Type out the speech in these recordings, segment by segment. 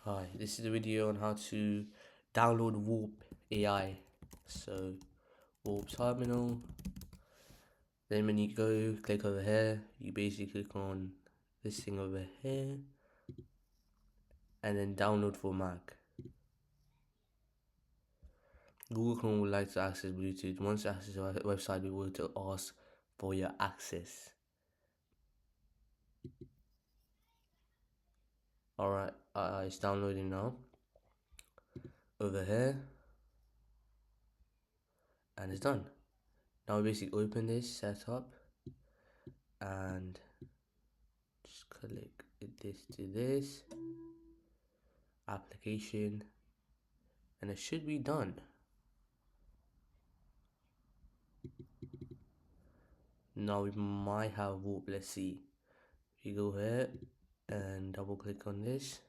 Hi, this is a video on how to download Warp AI. So, Warp Terminal, then when you go click over here, you basically click on this thing over here and then download for Mac. Google Chrome would like to access Bluetooth. Once you access the website, we will to ask for your access. Alright, it's downloading now. Over here, and it's done. Now we basically open this setup and just click this to this application, and it should be done. Now we might have Warp. Let's see. We go here and double click on this.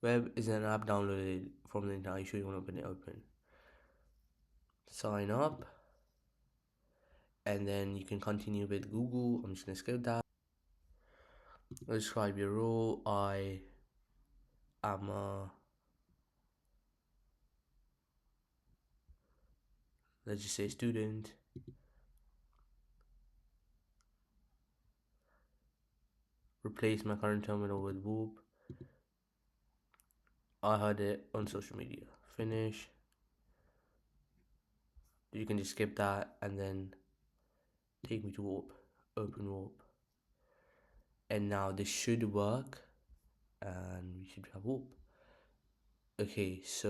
Web is an app downloaded from the internet. You sure you want to open it? Open. Sign up, and then you can continue with Google. I'm just gonna skip that. Describe your role. I am a, let's just say, student. Replace my current terminal with Whoop. I heard it on social media. Finish. You can just skip that and then take me to Warp. Open Warp. And now this should work and we should have Warp. Okay, so